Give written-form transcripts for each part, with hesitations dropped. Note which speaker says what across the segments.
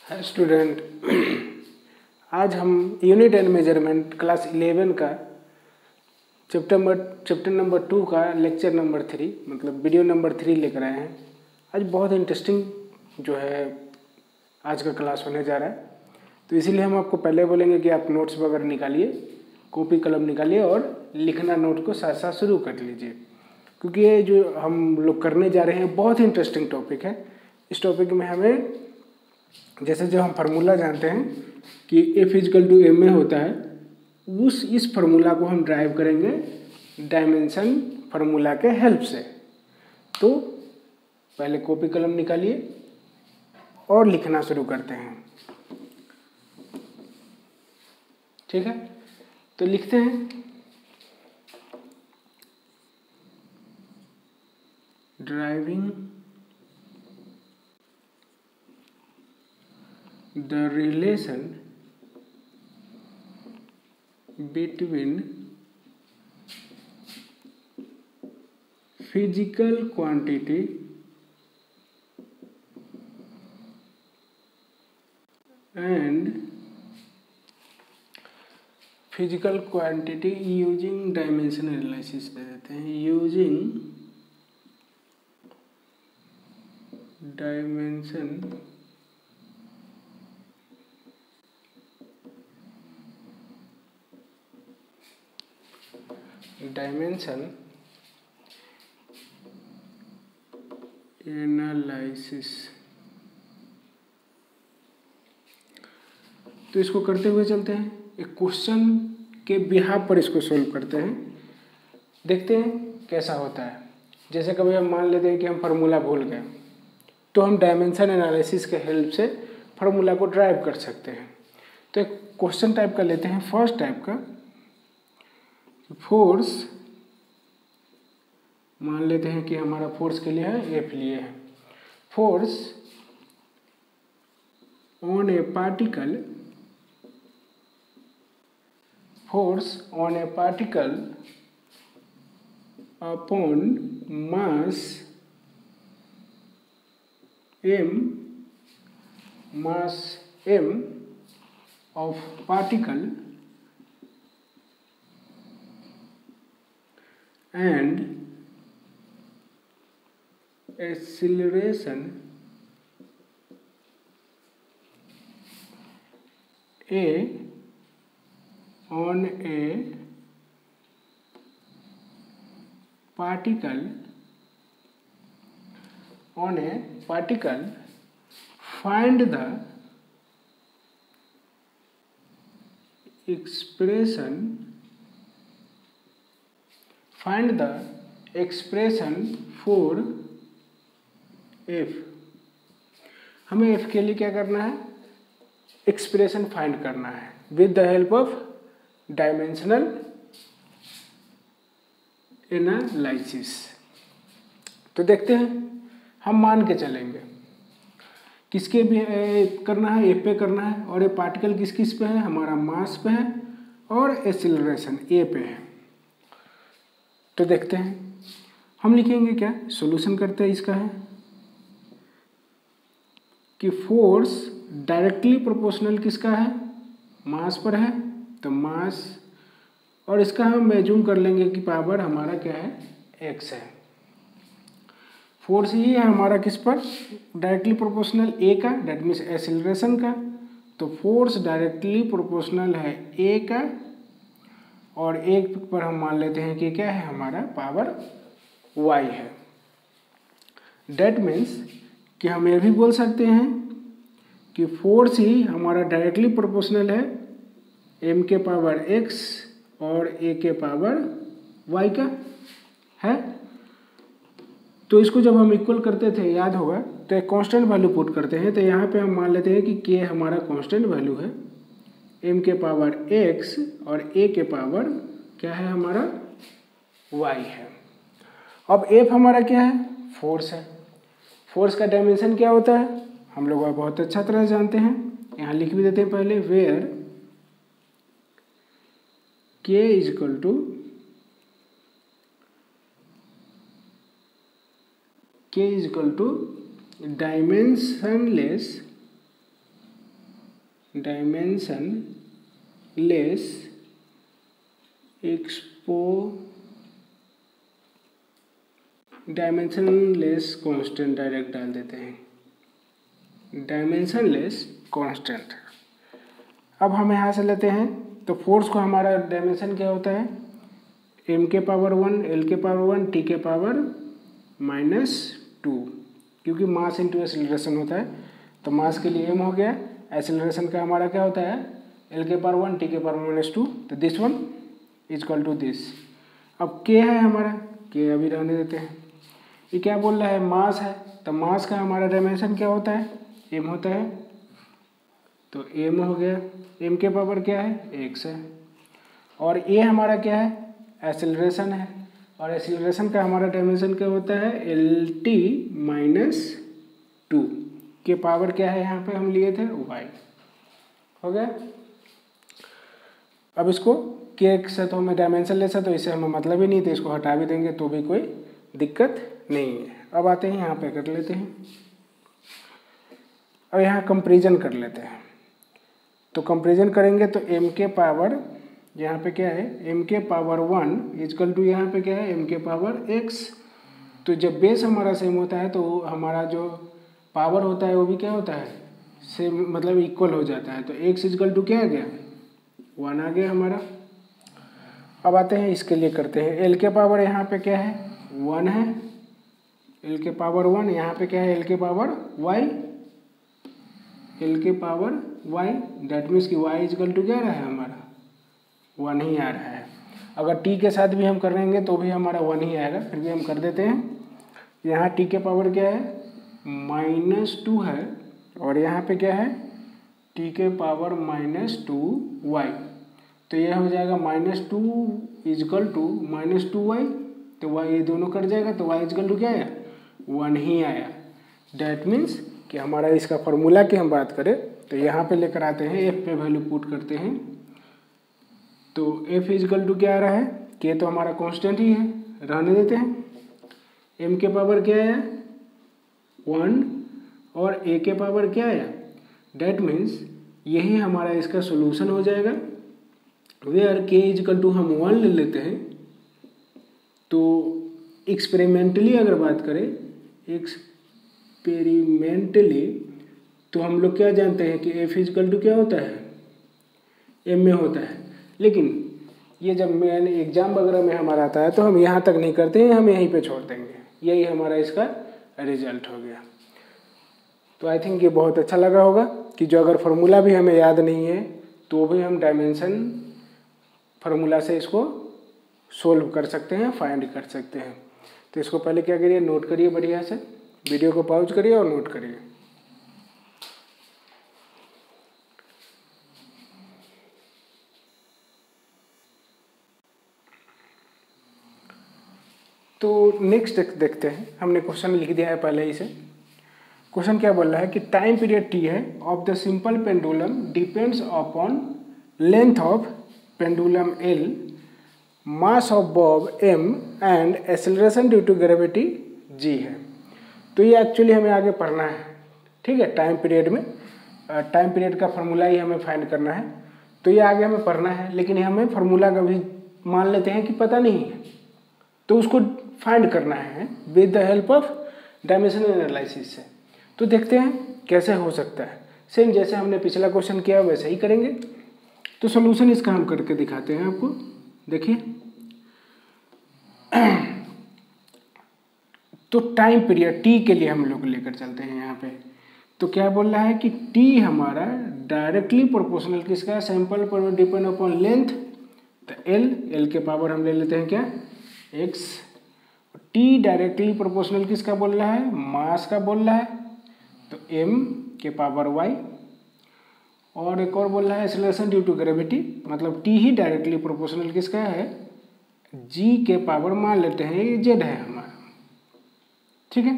Speaker 1: है स्टूडेंट। आज हम यूनिट एंड मेजरमेंट क्लास 11 का चैप्टर नंबर 2 का लेक्चर नंबर 3 मतलब वीडियो नंबर 3 लेकर आए हैं। आज बहुत इंटरेस्टिंग जो है आज का क्लास होने जा रहा है, तो इसीलिए हम आपको पहले बोलेंगे कि आप नोट्स वगैरह निकालिए, कॉपी कलम निकालिए और लिखना नोट को साथ साथ शुरू कर लीजिए, क्योंकि ये जो हम लोग करने जा रहे हैं बहुत ही इंटरेस्टिंग टॉपिक है। इस टॉपिक में हमें जैसे जो हम फार्मूला जानते हैं कि F=m में होता है, इस फार्मूला को हम ड्राइव करेंगे डायमेंशन फार्मूला के हेल्प से। तो पहले कॉपी कलम निकालिए और लिखना शुरू करते हैं, ठीक है। तो लिखते हैं driving the relation between physical quantity and physical quantity using dimension analysis दे देते हैं, using dimension एनालिसिस। तो इसको करते हुए चलते हैं, एक क्वेश्चन के बिहाफ पर इसको सोल्व करते हैं, देखते हैं कैसा होता है। जैसे कभी हम मान लेते हैं कि हम फार्मूला भूल गए, तो हम डायमेंशन एनालिसिस के हेल्प से फार्मूला को ड्राइव कर सकते हैं। तो एक क्वेश्चन टाइप का लेते हैं, फर्स्ट टाइप का फोर्स, मान लेते हैं कि हमारा फोर्स के लिए है F लिए है। Force on A particle, force on A particle upon mass m of particle and acceleration a on a particle find the expression for f। हमें f के लिए क्या करना है, एक्सप्रेशन फाइंड करना है with the help of dimensional analysis. तो देखते हैं, हम मान के चलेंगे किसके भी करना है, एफ पे करना है, और ये पार्टिकल किस पे है, हमारा मास पे है, और एक्सीलरेशन ए पे है। तो देखते हैं, हम लिखेंगे क्या, सॉल्यूशन करते हैं। इसका है कि फोर्स डायरेक्टली प्रोपोर्शनल किसका है, मास पर है, तो मास, और इसका हम एज्यूम कर लेंगे कि पावर हमारा क्या है, x है। फोर्स ही है हमारा किस पर, डायरेक्टली प्रोपोर्शनल ए का, डेट मीन्स एक्सीलरेशन का। तो फोर्स डायरेक्टली प्रोपोर्शनल है ए का, और एक पर हम मान लेते हैं कि क्या है, हमारा पावर y है। डेट मीन्स कि हम ये भी बोल सकते हैं कि फोर्स ही हमारा डायरेक्टली प्रोपोर्शनल है m के पावर x और a के पावर y का है। तो इसको जब हम इक्वल करते थे, याद होगा, तो एक कांस्टेंट वैल्यू पुट करते हैं। तो यहाँ पे हम मान लेते हैं कि k हमारा कांस्टेंट वैल्यू है, m के पावर x और a के पावर क्या है, हमारा y है। अब f हमारा क्या है, फोर्स है। फोर्स का डायमेंशन क्या होता है, हम लोग बहुत अच्छा तरह जानते हैं, यहाँ लिख भी देते हैं पहले, where k is equal to dimensionless dimensionless dimensionless constant direct डाल देते हैं, डायमेंशनलेस कांस्टेंट। अब हम यहाँ से लेते हैं तो फोर्स को हमारा डायमेंशन क्या होता है, m के पावर 1, l के पावर 1, t के पावर -2, क्योंकि मास इंटू एक्सेलरेशन होता है तो मास के लिए m हो गया, एक्सेलरेशन का हमारा क्या होता है l के पावर 1, t के पावर -2, तो this one is equal to this. अब k है हमारा, k अभी रहने देते हैं। ये क्या बोल रहा है, मास है, तो मास का हमारा डायमेंशन क्या होता है, m होता है, तो m हो गया, m के पावर क्या है x है, और a हमारा क्या है एक्सेलरेशन है, और एक्सेलरेशन का हमारा डायमेंशन क्या होता है lt -2 के पावर क्या है, यहाँ पे हम लिए थे y, हो गया। अब इसको के से तो हमें डायमेंशन लेस है तो इससे हमें मतलब ही नहीं, तो इसको हटा भी देंगे तो भी कोई दिक्कत नहीं है। अब आते हैं यहाँ पे कर लेते हैं, अब यहाँ कंपेरिजन कर लेते हैं। तो कंपेरिजन करेंगे तो m के पावर यहाँ पे क्या है m के पावर 1 इजकल टू यहाँ पे क्या है m के पावर x। तो जब बेस हमारा सेम होता है तो हमारा जो पावर होता है वो भी क्या होता है सेम, मतलब इक्वल हो जाता है। तो x इजकल टू क्या आ गया 1 आ गया हमारा। अब आते हैं इसके लिए करते हैं, l के पावर यहाँ पे क्या है 1 है, l के पावर 1, यहाँ पे क्या है l के पावर y, l के पावर y, डेट मीन्स कि y इजकल टू क्या रहा है हमारा 1 ही आ रहा है। अगर t के साथ भी हम करेंगे तो भी हमारा 1 ही आएगा, फिर भी हम कर देते हैं। यहाँ t के पावर क्या है -2 है, और यहाँ पे क्या है t के पावर -2y, तो यह हो जाएगा -2 इजकल टू -2y, तो y ये दोनों कट जाएगा तो y इजकल टू क्या आया 1 ही आया। डैट मीन्स कि हमारा इसका फॉर्मूला की हम बात करें तो यहाँ पे लेकर आते हैं, f पे वैल्यू पुट करते हैं, तो f इजकल टू क्या आ रहा है, k तो हमारा कांस्टेंट ही है, रहने देते हैं। m के पावर क्या है 1 और a के पावर क्या आया, डैट मीन्स यही हमारा इसका सोल्यूशन हो जाएगा। वेयर k इजकल टू हम 1 ले लेते हैं, तो एक्सपेरिमेंटली अगर बात करें एक्सपेरिमेंटली तो हम लोग क्या जानते हैं कि f इजकल टू क्या होता है m में होता है, लेकिन ये जब मैंने एग्जाम वगैरह में हमारा आता है तो हम यहाँ तक नहीं करते हैं, हम यहीं पे छोड़ देंगे। यही हमारा इसका रिजल्ट हो गया। तो आई थिंक ये बहुत अच्छा लगा होगा कि जो अगर फार्मूला भी हमें याद नहीं है तो भी हम डायमेंशन फार्मूला से इसको सोल्व कर सकते हैं, फाइंड कर सकते हैं। तो इसको पहले क्या करिए, नोट करिए बढ़िया से, वीडियो को पॉज करिए और नोट करिए। तो नेक्स्ट देखते हैं, हमने क्वेश्चन लिख दिया है पहले ही से। क्वेश्चन क्या बोल रहा है कि टाइम पीरियड t है of the simple pendulum depends upon length of pendulum l, mass of bob m and acceleration due to gravity g है। तो ये एक्चुअली हमें आगे पढ़ना है, ठीक है। टाइम पीरियड में टाइम पीरियड का फार्मूला ही हमें फाइंड करना है, तो ये आगे हमें पढ़ना है, लेकिन हमें फार्मूला का भी मान लेते हैं कि पता नहीं है, तो उसको फाइंड करना है with the help of dimensional analysis से। तो देखते हैं कैसे हो सकता है, सेम जैसे हमने पिछला क्वेश्चन किया वैसे ही करेंगे। तो सॉल्यूशन इसका हम करके दिखाते हैं आपको, देखिए। तो टाइम पीरियड t के लिए हम लोग लेकर चलते हैं यहाँ पे। तो क्या बोल रहा है कि t हमारा डायरेक्टली प्रोपोर्शनल किसका, सैंपल पर डिपेंड अपॉन लेंथ, तो l के पावर हम ले लेते हैं क्या x। t डायरेक्टली प्रोपोर्शनल किसका बोल रहा है, मास का बोल रहा है, तो m के पावर y। और एक और बोल रहा है एक्सेलरेशन ड्यू टू ग्रेविटी, मतलब t ही डायरेक्टली प्रोपोर्शनल किसका है, g के पावर मान लेते हैं ये z है हमारा, ठीक है।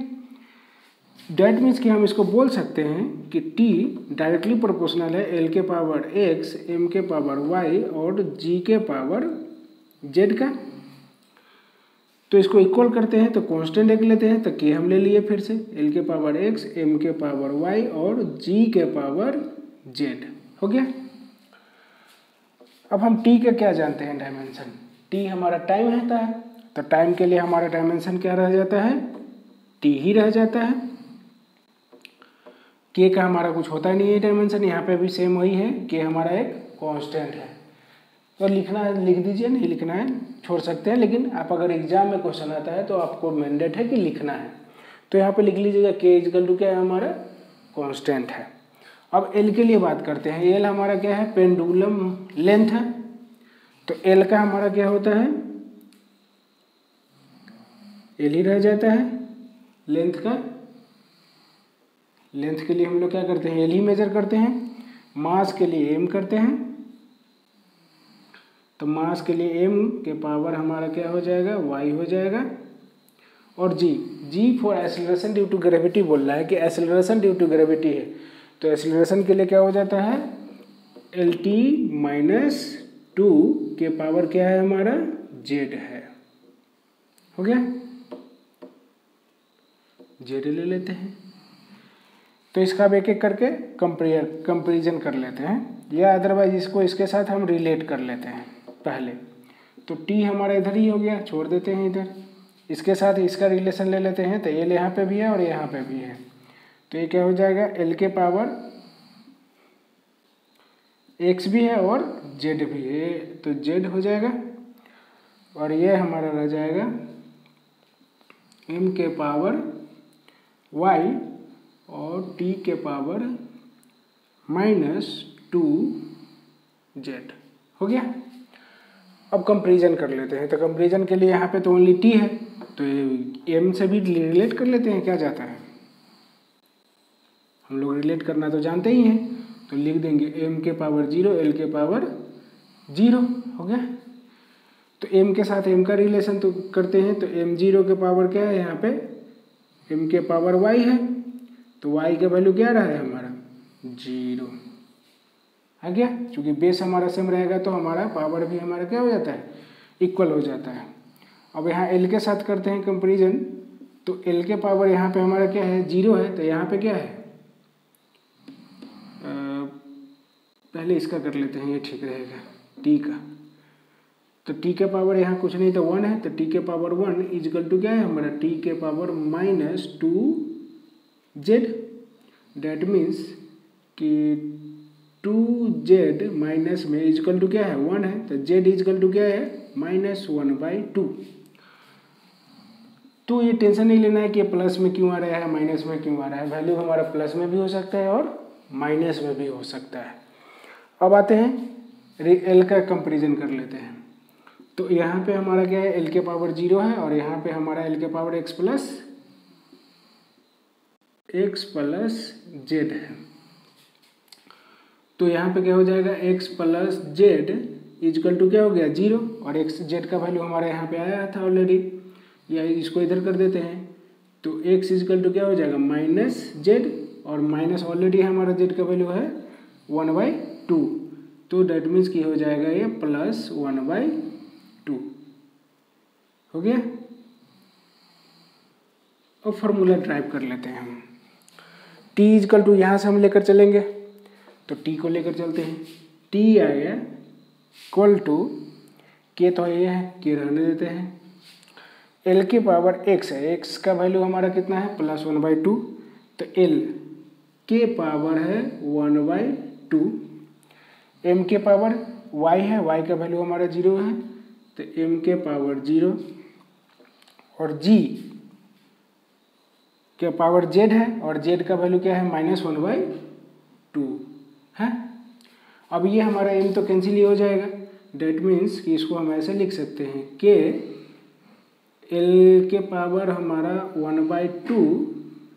Speaker 1: डैट मीन्स कि हम इसको बोल सकते हैं कि t डायरेक्टली प्रोपोर्शनल है l के पावर x, m के पावर y और g के पावर z का। तो इसको इक्वल करते हैं तो कांस्टेंट एक लेते हैं, तो k हम ले लिए फिर से, l के पावर x, m के पावर y और g के पावर z, हो गया। अब हम टी का क्या जानते हैं डायमेंशन, टी हमारा टाइम रहता है, तो टाइम के लिए हमारा डायमेंशन क्या रह जाता है, टी ही रह जाता है। के का हमारा कुछ होता नहीं है डायमेंशन, यहाँ पे भी सेम वही है, के हमारा एक कांस्टेंट है। तो लिखना है लिख दीजिए, नहीं लिखना है छोड़ सकते हैं, लेकिन आप अगर एग्जाम में क्वेश्चन आता है तो आपको मैंडेट है कि लिखना है। तो यहाँ पे लिख लीजिएगा के इक्वल टू क्या है, हमारा कांस्टेंट है। अब एल के लिए बात करते हैं, एल हमारा क्या है, पेंडुलम लेंथ है। तो एल का हमारा क्या होता है, एल ही रह जाता है। लेंथ का, लेंथ के लिए हम लोग क्या करते हैं, एल ही मेजर करते हैं। मास के लिए एम करते हैं, तो मास के लिए एम के पावर हमारा क्या हो जाएगा, वाई हो जाएगा। और g, g for acceleration due to gravity बोल रहा है कि एक्सेलरेशन ड्यू टू ग्रेविटी है, तो एक्सेलरेशन के लिए क्या हो जाता है, एल टी माइनस 2 के पावर क्या है हमारा, जेड है। हो गया, जेड ले लेते हैं। तो इसका अब एक एक करके कंपेरिजन कर लेते हैं, या अदरवाइज इसको इसके साथ हम रिलेट कर लेते हैं पहले। तो टी हमारा इधर ही हो गया, छोड़ देते हैं इधर, इसके साथ इसका रिलेशन ले लेते हैं। तो एल यहाँ पे भी है और यहाँ पे भी है, तो ये क्या हो जाएगा, एल के पावर एक्स भी है और जेड भी है, तो जेड हो जाएगा। और ये हमारा रह जाएगा एम के पावर वाई और टी के पावर -2 जेड। हो गया। अब कंपेरिजन कर लेते हैं, तो कंपेरिजन के लिए यहाँ पे तो ओनली टी है, तो एम से भी रिलेट कर लेते हैं, क्या जाता है, हम लोग रिलेट करना तो जानते ही हैं। तो लिख देंगे एम के पावर 0 एल के पावर 0। हो गया। तो एम के साथ एम का रिलेशन तो करते हैं, तो एम 0 के पावर क्या है, यहाँ पे एम के पावर वाई है, तो वाई का वैल्यू क्या रहा है हमारा, 0 आ गया। चूँकि बेस हमारा सेम रहेगा तो हमारा पावर भी हमारा क्या हो जाता है, इक्वल हो जाता है। अब यहाँ एल के साथ करते हैं कंपेरिजन, तो एल के पावर यहाँ पे हमारा क्या है, 0 है, तो यहाँ पे क्या है, पहले इसका कर लेते हैं, ये ठीक रहेगा, टी का। तो टी के पावर यहाँ कुछ नहीं तो 1 है, तो टी के पावर 1 इजकल टू क्या है हमारा, टी के पावर -2 जेड। डेट मीन्स कि 2 जेड माइनस में इजकल टू क्या है, 1 है, तो जेड इजकल टू क्या है, -1/2। तो ये टेंशन नहीं लेना है कि प्लस में क्यों आ रहा है, माइनस में क्यों आ रहा है, वैल्यू हमारा प्लस में भी हो सकता है और माइनस में भी हो सकता है। अब आते हैं एल का कंपेरिजन कर लेते हैं। तो यहाँ पे हमारा क्या है, एल के पावर 0 है और यहाँ पे हमारा एल के पावर x प्लस जेड है। तो यहाँ पे क्या हो जाएगा, x plus z is equal to क्या हो गया, 0, और x जेड का वैल्यू हमारे यहाँ पे आया था ऑलरेडी, या इसको इधर कर देते हैं। तो x इजकल टू क्या हो जाएगा, -जेड, और माइनस ऑलरेडी हमारा जेड का वैल्यू है 1/2, तो डेट मीन्स की हो जाएगा ये +1/2। हो गया। अब फॉर्मूला ड्राइव कर लेते हैं हम। t इजकल टू यहाँ से हम लेकर चलेंगे, तो t को लेकर चलते हैं, t आएगा इक्वल टू के, तो ये है के रहने देते हैं, l के पावर x है, x का वैल्यू हमारा कितना है, +1/2, तो l के पावर है 1/2, m के पावर y है, y का वैल्यू हमारा 0 है, तो m के पावर 0, और g के पावर z है, और z का वैल्यू क्या है, -1/2 है। अब ये हमारा m तो कैंसिल ही हो जाएगा, डेट मीन्स कि इसको हम ऐसे लिख सकते हैं कि l के पावर हमारा 1/2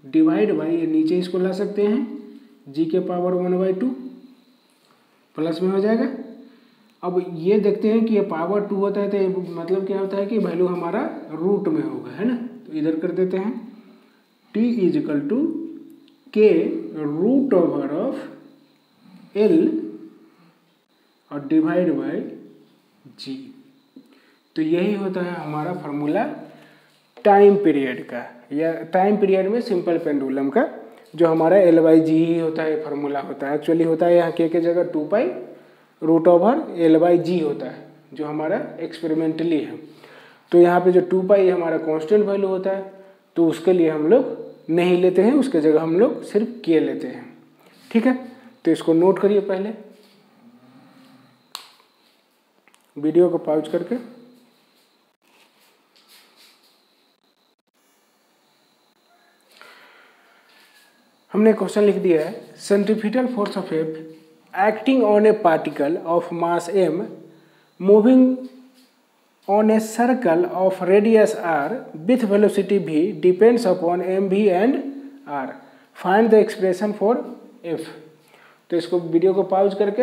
Speaker 1: डिवाइड बाई, ये नीचे इसको ला सकते हैं, g के पावर 1/2 प्लस में हो जाएगा। अब ये देखते हैं कि ये पावर 2 होता है, तो ये मतलब क्या होता है कि वैल्यू हमारा रूट में होगा, है ना। तो इधर कर देते हैं, t इजकल टू के रूट ओवर ऑफ l और डिवाइड बाय g। तो यही होता है हमारा फार्मूला टाइम पीरियड का, या टाइम पीरियड में सिंपल पेंडुलम का जो हमारा L/G ही होता है, फार्मूला होता है। एक्चुअली होता है यहाँ के जगह 2π√L/G होता है, जो हमारा एक्सपेरिमेंटली है। तो यहाँ पे जो 2π हमारा कांस्टेंट वैल्यू होता है, तो उसके लिए हम लोग नहीं लेते हैं, उसके जगह हम लोग सिर्फ k लेते हैं। ठीक है, तो इसको नोट करिए पहले वीडियो को पॉज करके। हमने क्वेश्चन लिख दिया है, centrifugal force of F acting on A particle of mass m moving on a circle of radius r with velocity v depends upon mv and r. Find the expression for f. तो इसको video को pause करके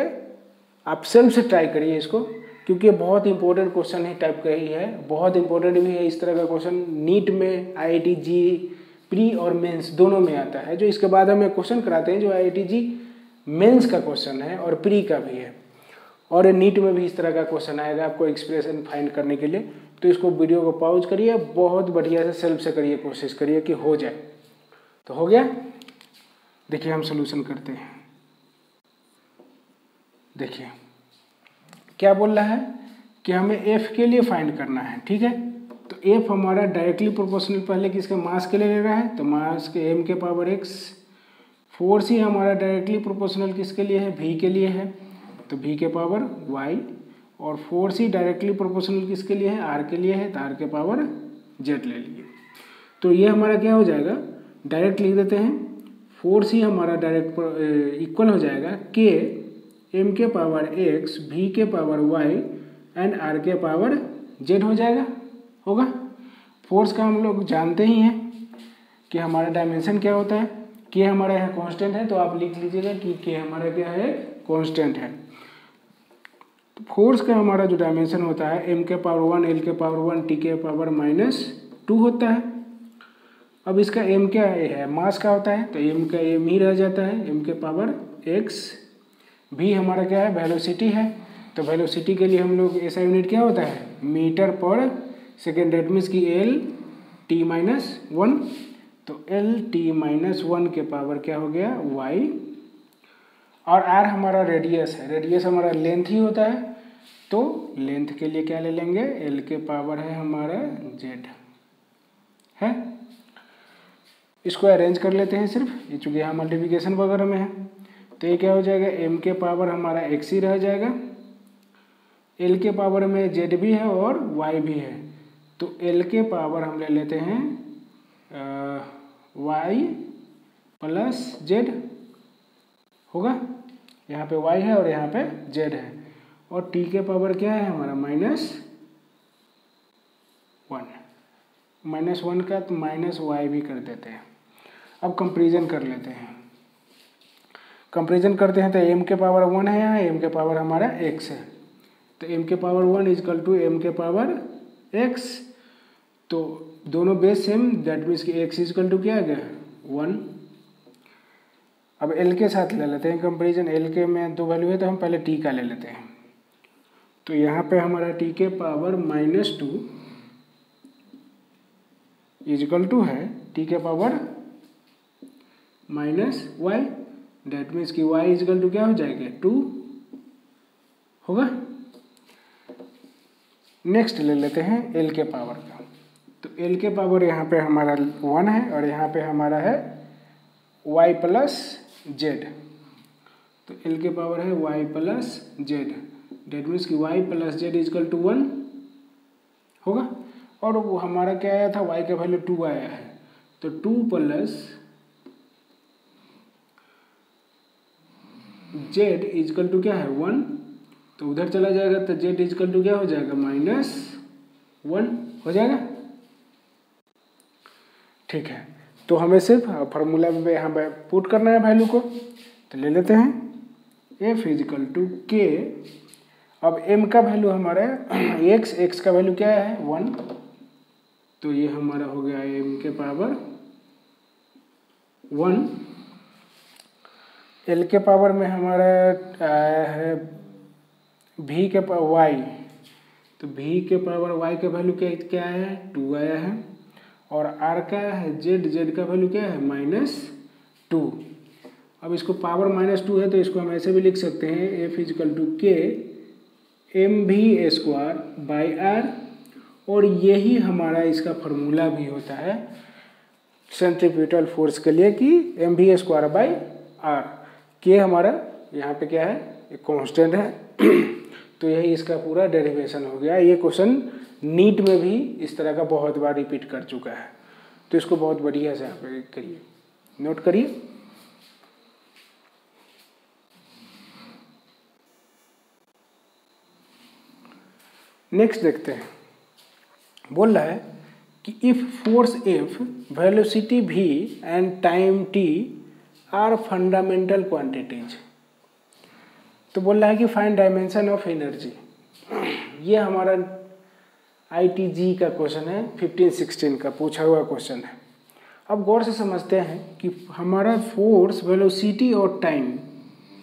Speaker 1: आप self से try करिए इसको, क्योंकि ये बहुत इंपॉर्टेंट क्वेश्चन ही टाइप का ही है, बहुत इंपॉर्टेंट भी है। इस तरह का क्वेश्चन नीट में, IIT जी प्री और मेंस दोनों में आता है। जो इसके बाद हमें क्वेश्चन कराते हैं जो IIT जी मेंस का क्वेश्चन है और प्री का भी है, और नीट में भी इस तरह का क्वेश्चन आएगा आपको एक्सप्रेशन फाइंड करने के लिए। तो इसको वीडियो को पॉज करिए, बहुत बढ़िया से सेल्फ से करिए, कोशिश करिए कि हो जाए। तो हो गया, देखिए हम सोल्यूशन करते हैं। देखिए क्या बोल रहा है कि हमें एफ के लिए फाइंड करना है। ठीक है, तो एफ हमारा डायरेक्टली प्रोपोर्शनल पहले किसके मास के लिए ले रहा है, तो मास के m के पावर x। फोर्स ही हमारा डायरेक्टली प्रोपोर्शनल किसके लिए है, v के लिए है, तो v के पावर y। और फोर्स ही डायरेक्टली प्रोपोर्शनल किसके लिए है, r के लिए है, तो r के पावर z ले लिए। तो ये हमारा क्या हो जाएगा, डायरेक्ट लिख देते हैं। फोर्स ही हमारा डायरेक्ट इक्वल हो जाएगा k m के पावर x v के पावर y एंड r के पावर z हो जाएगा, होगा। फोर्स का हम लोग जानते ही हैं कि हमारा डायमेंशन क्या होता है, k हमारा यहाँ कांस्टेंट है, तो आप लिख लीजिएगा कि k हमारा क्या है, कांस्टेंट है। तो फोर्स का हमारा जो डायमेंशन होता है m के पावर 1 l के पावर 1 t के पावर -2 होता है। अब इसका m क्या है, मास का होता है, तो m का m ही रह जाता है, m के पावर x। v हमारा क्या है, वेलोसिटी है, तो वेलोसिटी के लिए हम लोग ऐसा यूनिट क्या होता है, मीटर पर सेकेंड। डेट मीन्स की L/t-1, तो L/t-1 के पावर क्या हो गया, y। और r हमारा रेडियस है, रेडियस हमारा लेंथ ही होता है, तो लेंथ के लिए क्या ले लेंगे, l के पावर है हमारा z है। इसको अरेंज कर लेते हैं सिर्फ, ये चूँकि यहाँ मल्टीप्लिकेशन वगैरह में है, तो ये क्या हो जाएगा, m के पावर हमारा x ही रह जाएगा, l के पावर में z भी है और y भी है, तो l के पावर हम ले लेते हैं y प्लस z होगा। यहाँ पे y है और यहाँ पे z है, और t के पावर क्या है हमारा -1 का, तो -y भी कर देते हैं। अब कंपेरिजन कर लेते हैं, कंपेरिजन करते हैं तो m के पावर 1 है यहाँ, m के पावर हमारा x है, तो m के पावर 1 इजकल टू m के पावर x, तो दोनों बेस सेम, दैट मीन्स कि x इजकल टू क्या आ गया, 1। अब l के साथ ले लेते हैं कंपेरिजन, l के में 2 वैल्यू है, तो हम पहले t का ले लेते हैं। तो यहाँ पे हमारा t के पावर -2 इजकल टू है t के पावर -y, डेट मीन्स कि y इजकल टू क्या हो जाएगा, 2 होगा। नेक्स्ट ले लेते हैं l के पावर का, तो l के पावर यहाँ पे हमारा 1 है और यहाँ पे हमारा है y प्लस z, तो l के पावर है y plus z, that means कि y plus z is equal to 1 होगा। और वो हमारा क्या आया था, y का वैल्यू 2 आया है, तो 2 प्लस z इजकल टू क्या है, 1, तो उधर चला जाएगा, तो z इजकल टू क्या हो जाएगा, -1 हो जाएगा। ठीक है, तो हमें सिर्फ फार्मूला में यहाँ पे पुट करना है वैल्यू को, तो ले लेते हैं f इजकल टू k। अब m का वैल्यू हमारा x का वैल्यू क्या है, 1, तो ये हमारा हो गया m के पावर 1। l के पावर में हमारा है v के पावर y, तो v के पावर y का वैल्यू क्या है, 2 आया है, और r का है z का वैल्यू क्या है, 2। अब इसको पावर -2 है तो इसको हम ऐसे भी लिख सकते हैं F इजकल टू के mv²/r, और यही हमारा इसका फॉर्मूला भी होता है सेंट्रीफ्यूगल फोर्स के लिए कि mv²/r। के हमारा यहाँ पे क्या है, एक कांस्टेंट है तो यही इसका पूरा डेरिवेशन हो गया। ये क्वेश्चन नीट में भी इस तरह का बहुत बार रिपीट कर चुका है, तो इसको बहुत बढ़िया से आप करिए, नोट करिए। नेक्स्ट देखते हैं, बोल रहा है कि if force F, velocity v and time t are fundamental quantities, तो बोल रहा है कि फाइंड डायमेंशन ऑफ एनर्जी। ये हमारा ITG का क्वेश्चन है, 15-16 का पूछा हुआ क्वेश्चन है। अब गौर से समझते हैं कि हमारा फोर्स, वेलोसिटी और टाइम,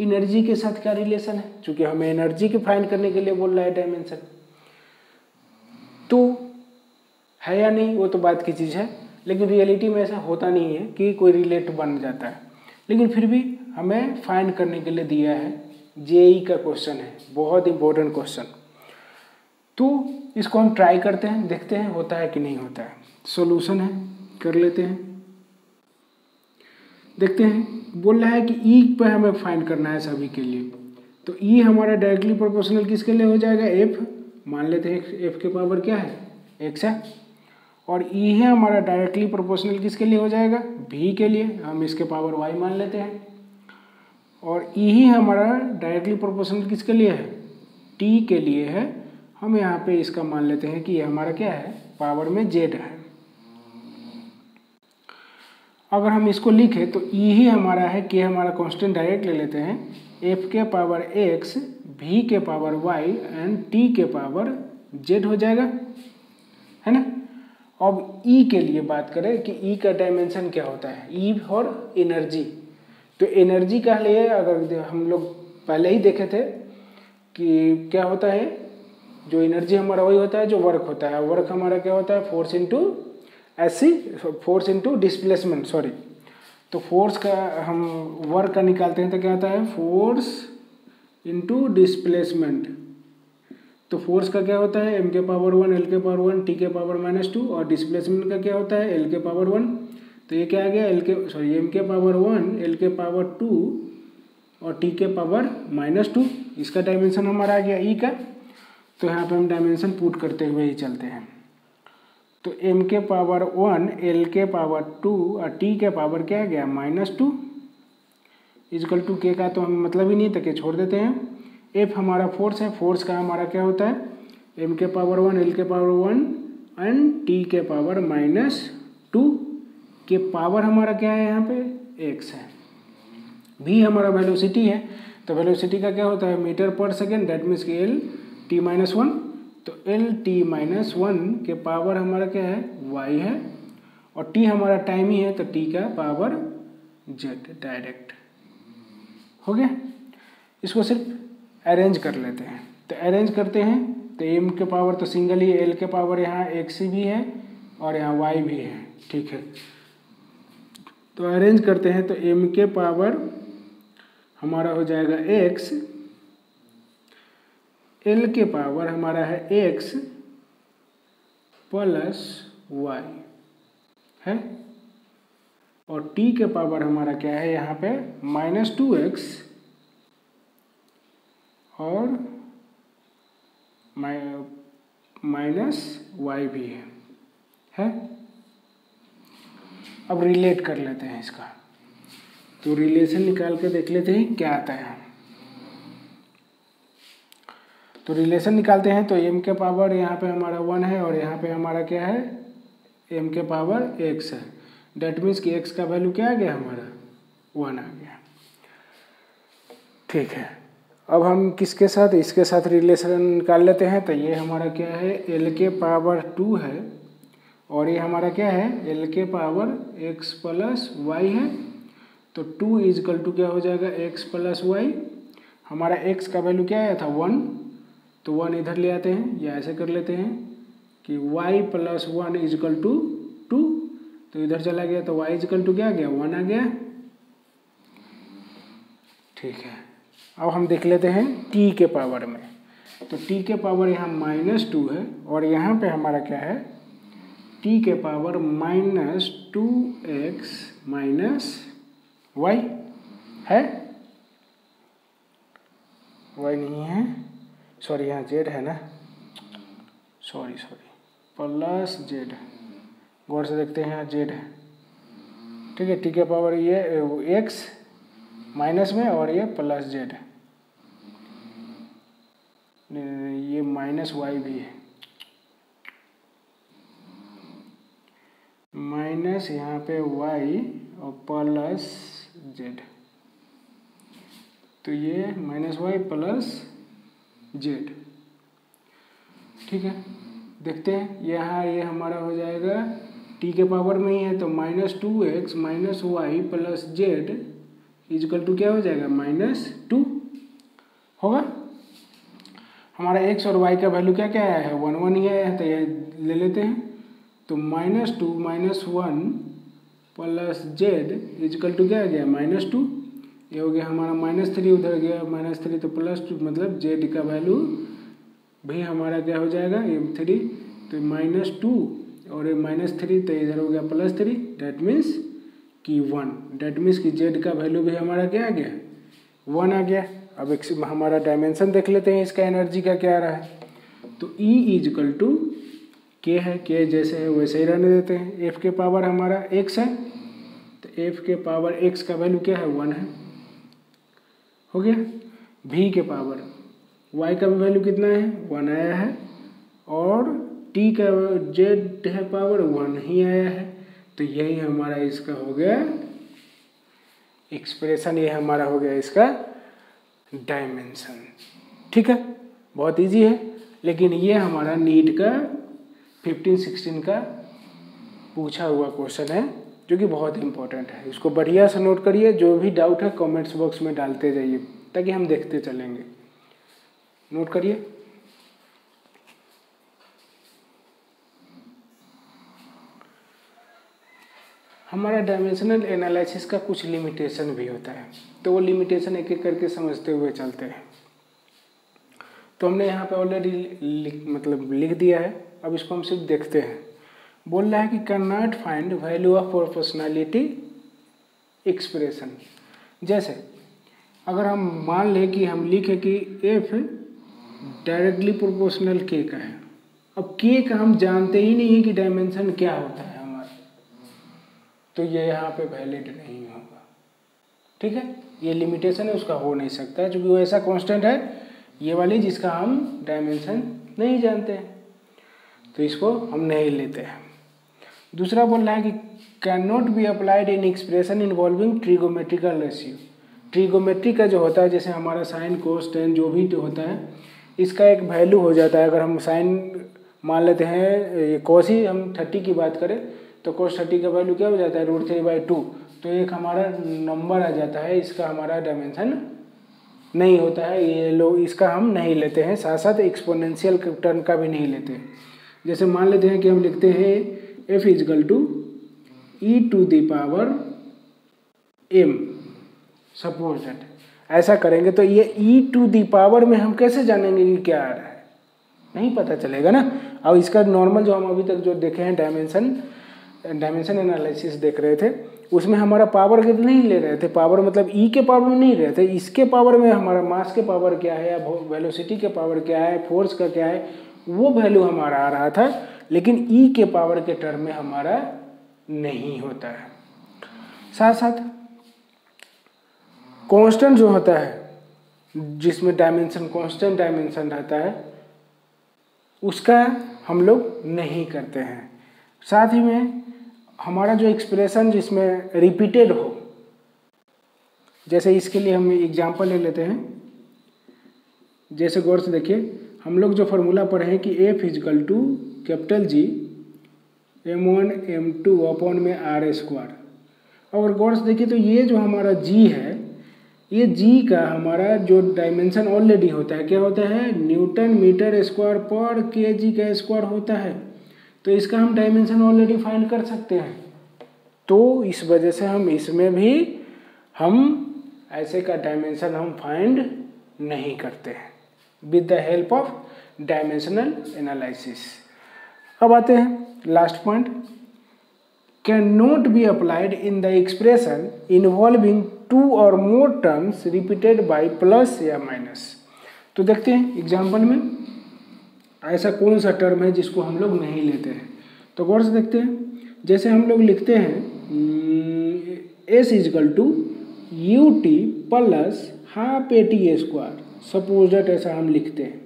Speaker 1: एनर्जी के साथ क्या रिलेशन है। चूंकि हमें एनर्जी के फाइंड करने के लिए बोल रहा है डायमेंशन, तो है या नहीं वो तो बात की चीज़ है, लेकिन रियलिटी में ऐसा होता नहीं है कि कोई रिलेट बन जाता है। लेकिन फिर भी हमें फाइंड करने के लिए दिया है, जेई का क्वेश्चन है, बहुत इंपॉर्टेंट क्वेश्चन। तो इसको हम ट्राई करते हैं, देखते हैं होता है कि नहीं होता है। सॉल्यूशन है, कर लेते हैं, देखते हैं। बोल रहा है कि ई पे हमें फाइंड करना है सभी के लिए, तो ई हमारा डायरेक्टली प्रोपोर्शनल किसके लिए हो जाएगा, एफ। मान लेते हैं एफ के पावर क्या है, एक्स है। और ई है हमारा डायरेक्टली प्रोपोर्शनल किसके लिए हो जाएगा, भी के लिए, हम इसके पावर वाई मान लेते हैं। और ई ही हमारा डायरेक्टली प्रोपोर्शनल किसके लिए है, टी के लिए है। हम यहाँ पे इसका मान लेते हैं कि ये हमारा क्या है, पावर में जेड है। अगर हम इसको लिखें तो ई ही हमारा है, के हमारा कांस्टेंट डायरेक्ट ले लेते हैं, एफ के पावर एक्स, भी के पावर वाई एंड टी के पावर जेड हो जाएगा, है ना। अब ई के लिए बात करें कि ई का डायमेंशन क्या होता है, ई फॉर एनर्जी। तो एनर्जी का लिए अगर हम लोग पहले ही देखे थे कि क्या होता है, जो एनर्जी हमारा वही होता है जो वर्क होता है। वर्क हमारा क्या होता है, फोर्स इंटू डिस्प्लेसमेंट, सॉरी। तो फोर्स का हम वर्क का निकालते हैं तो क्या होता है, फोर्स इंटू डिस्प्लेसमेंट। तो फोर्स का क्या होता है, m के पावर 1, l के पावर 1, t के पावर -2, और डिस्प्लेसमेंट का क्या होता है, l के पावर 1। तो ये क्या आ गया, m के पावर 1, l के पावर 2 और t के पावर -2। इसका डायमेंशन हमारा आ गया e का। तो यहाँ पे हम डायमेंशन पुट करते हुए ही चलते हैं। तो m के पावर 1, l के पावर 2 और t के पावर क्या आ गया, -2 इजकल टू के का तो हम मतलब ही नहीं था, के छोड़ देते हैं। एफ हमारा फोर्स है, फोर्स का हमारा क्या होता है, m के पावर 1, l के पावर 1 एंड t के पावर -2 के पावर हमारा क्या है, यहाँ पे x है। v हमारा वेलोसिटी है, तो वेलोसिटी का क्या होता है, मीटर पर सेकेंड, दैट मीन्स कि l t-1। तो l t-1 के पावर हमारा क्या है, y है, और t हमारा टाइम ही है तो t का पावर z डायरेक्ट हो गया। इसको सिर्फ अरेंज कर लेते हैं। तो अरेंज करते हैं तो m के पावर तो सिंगल ही, l के पावर यहाँ x भी है और यहाँ y भी है, ठीक है। तो अरेंज करते हैं तो m के पावर हमारा हो जाएगा x, l के पावर हमारा है x प्लस y है, और t के पावर हमारा क्या है यहाँ पे -2x और -y भी है। अब रिलेट कर लेते हैं इसका, तो रिलेशन निकाल के देख लेते हैं क्या आता है। तो रिलेशन निकालते हैं तो m के पावर यहाँ पे हमारा 1 है और यहाँ पे हमारा क्या है, m के पावर x है। डेट मीन्स कि x का वैल्यू क्या आ गया, हमारा 1 आ गया, ठीक है। अब हम किसके साथ, इसके साथ रिलेशन निकाल लेते हैं। तो ये हमारा क्या है, l के पावर 2 है और ये हमारा क्या है, l के पावर x प्लस y है। तो 2 इजकल टू क्या हो जाएगा, x प्लस y। हमारा x का वैल्यू क्या आया था, 1, तो 1 इधर ले आते हैं या ऐसे कर लेते हैं कि y प्लस 1 इजकल टू 2, तो इधर चला गया तो y इजकल टू क्या आ गया, 1 आ गया। ठीक है, अब हम देख लेते हैं t के पावर में। तो t के पावर यहाँ -2 है और यहाँ पे हमारा क्या है, t के पावर -2x - y है, y नहीं है, सॉरी यहाँ z है ना, सॉरी प्लस z, गौर से देखते हैं यहाँ z है। ठीक है, t के पावर ये x माइनस में और ये प्लस z है, ये -y भी है, माइनस यहाँ पे y और प्लस z, तो ये -y प्लस z। ठीक है, देखते हैं यहाँ ये हमारा हो जाएगा t के पावर में ही है तो -2x - y plus z is equal to क्या हो जाएगा, -2 होगा। हमारा x और y का वैल्यू क्या क्या आया है, 1 1 ही आया है, तो ये ले लेते हैं। तो -2 - 1 प्लस z इजकल टू क्या आ गया, -2, ये हो गया हमारा -3, उधर गया -3 तो +2, मतलब z का वैल्यू भी हमारा क्या हो जाएगा, ये 3, तो -2 और ये -3 तो इधर हो गया +3, डैट मीन्स कि 1, डैट मीन्स कि z का वैल्यू भी हमारा क्या आ गया, 1 आ गया। अब एक हमारा डायमेंशन देख लेते हैं इसका एनर्जी का क्या आ रहा है। तो E इजकल टू k है, k जैसे है वैसे ही रहने देते हैं। f के पावर हमारा x है, तो f के पावर x का वैल्यू क्या है, 1 है, हो गया। v के पावर y का भी वैल्यू कितना है, 1 आया है, और t का z है पावर 1 ही आया है, तो यही हमारा इसका हो गया एक्सप्रेशन, ये हमारा हो गया इसका डायमेंशन। ठीक है, बहुत इजी है, लेकिन ये हमारा नीट का 15-16 का पूछा हुआ क्वेश्चन है जो कि बहुत इंपॉर्टेंट है। इसको बढ़िया से नोट करिए, जो भी डाउट है कमेंट्स बॉक्स में डालते जाइए ताकि हम देखते चलेंगे। नोट करिए। हमारा डायमेंशनल एनालिसिस का कुछ लिमिटेशन भी होता है, तो वो लिमिटेशन एक एक करके समझते हुए चलते हैं। तो हमने यहाँ पे ऑलरेडी लिख दिया है, अब इसको हम सिर्फ देखते हैं। बोल रहा है कि can not find value of proportionality expression. जैसे अगर हम मान लें कि हम लिखें कि f डायरेक्टली प्रोपोर्शनल k का है। अब k का हम जानते ही नहीं है कि डायमेंशन क्या होता है हमारा, तो ये यहाँ पे वैलिड नहीं होगा। ठीक है, ये लिमिटेशन है, उसका हो नहीं सकता है, क्योंकि वो ऐसा कांस्टेंट है ये वाली जिसका हम डायमेंशन नहीं जानते हैं, तो इसको हम नहीं लेते हैं। दूसरा बोल रहा है कि can not be applied in expression involving trigonometrical ratio. Trigonometry का जो होता है, जैसे हमारा साइन कोस टेन जो भी होता है, इसका एक वैल्यू हो जाता है। अगर हम साइन मान लेते हैं, ये कोस ही हम 30 की बात करें तो कोस 30 का वैल्यू क्या हो जाता है, √3/2, तो एक हमारा नंबर आ जाता है, इसका हमारा डायमेंशन नहीं होता है, ये लोग इसका हम नहीं लेते हैं। साथ साथ एक्सपोनेंशियल टर्म का भी नहीं लेते हैं। जैसे मान लेते हैं कि हम लिखते हैं f is equal to e⁻m, suppose that ऐसा करेंगे, तो ये e⁻ में हम कैसे जानेंगे कि क्या आ रहा है, नहीं पता चलेगा ना। और इसका नॉर्मल जो हम अभी तक जो देखे हैं डायमेंशन एनालिसिस देख रहे थे, उसमें हमारा पावर कितना नहीं ले रहे थे, पावर मतलब e के पावर में नहीं रहे थे, इसके पावर में हमारा मास के पावर क्या है या वेलोसिटी के पावर क्या है, फोर्स का क्या है, वो वैल्यू हमारा आ रहा था, लेकिन e के पावर के टर्म में हमारा नहीं होता है। साथ साथ कांस्टेंट जो होता है, जिसमें डायमेंशन कांस्टेंट डायमेंशन रहता है, उसका हम लोग नहीं करते हैं। साथ ही में हमारा जो एक्सप्रेशन जिसमें रिपीटेड हो, जैसे इसके लिए हम एग्जांपल ले लेते हैं। जैसे गौर से देखिए, हम लोग जो फार्मूला पढ़े हैं कि f is equal to G m1 m2 upon में r²। और गौर से देखिए तो ये जो हमारा g है, ये g का हमारा जो डायमेंशन ऑलरेडी होता है, क्या होता है, न्यूटन मीटर स्क्वायर पर kg का स्क्वायर होता है, तो इसका हम डायमेंशन ऑलरेडी फाइंड कर सकते हैं। तो इस वजह से हम इसमें भी हम ऐसे का डायमेंशन हम फाइंड नहीं करते हैं with the help of dimensional analysis. अब आते हैं last point, can not be applied in the expression involving 2 और मोर टर्म्स रिपीटेड बाय प्लस या माइनस। तो देखते हैं एग्जाम्पल में ऐसा कौन सा टर्म है जिसको हम लोग नहीं लेते हैं। तो गौर से देखते हैं, जैसे हम लोग लिखते हैं s is equal to u t plus half a t square, suppose that ऐसा हम लिखते हैं।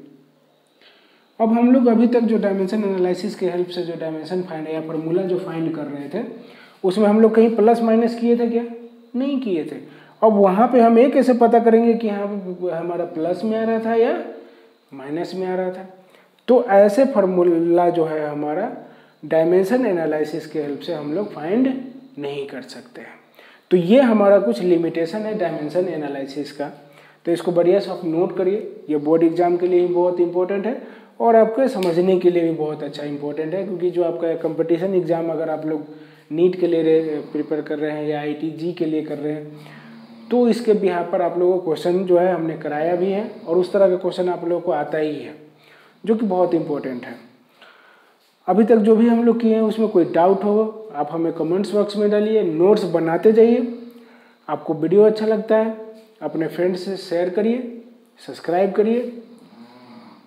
Speaker 1: अब हम लोग अभी तक जो डायमेंशन एनालिसिस के हेल्प से जो डायमेंशन फाइंड या फार्मूला जो फाइंड कर रहे थे उसमें हम लोग कहीं प्लस माइनस किए थे क्या? नहीं किए थे। अब वहाँ पे हम ये कैसे पता करेंगे कि यहाँ पे हमारा प्लस में आ रहा था या माइनस में आ रहा था? तो ऐसे फार्मूला जो है हमारा डायमेंशन एनालिसिस के हेल्प से हम लोग फाइंड नहीं कर सकते हैं। तो ये हमारा कुछ लिमिटेशन है डायमेंशन एनालिसिस का। तो इसको बढ़िया से आप नोट करिए, ये बोर्ड एग्जाम के लिए भी बहुत इंपॉर्टेंट है और आपके समझने के लिए भी बहुत अच्छा इंपॉर्टेंट है, क्योंकि जो आपका कंपटीशन एग्जाम अगर आप लोग नीट के लिए प्रिपेयर कर रहे हैं या IIT के लिए कर रहे हैं तो इसके बिहार पर आप लोगों को क्वेश्चन जो है हमने कराया भी है और उस तरह का क्वेश्चन आप लोगों को आता ही है जो कि बहुत इंपॉर्टेंट है। अभी तक जो भी हम लोग किए हैं उसमें कोई डाउट हो आप हमें कमेंट्स बॉक्स में डालिए, नोट्स बनाते जाइए। आपको वीडियो अच्छा लगता है अपने फ्रेंड्स से शेयर करिए, सब्सक्राइब करिए।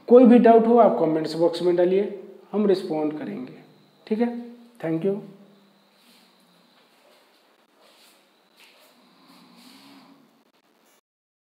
Speaker 1: कोई भी डाउट हो आप कमेंट्स बॉक्स में डालिए, हम रिस्पॉन्ड करेंगे। ठीक है, थैंक यू।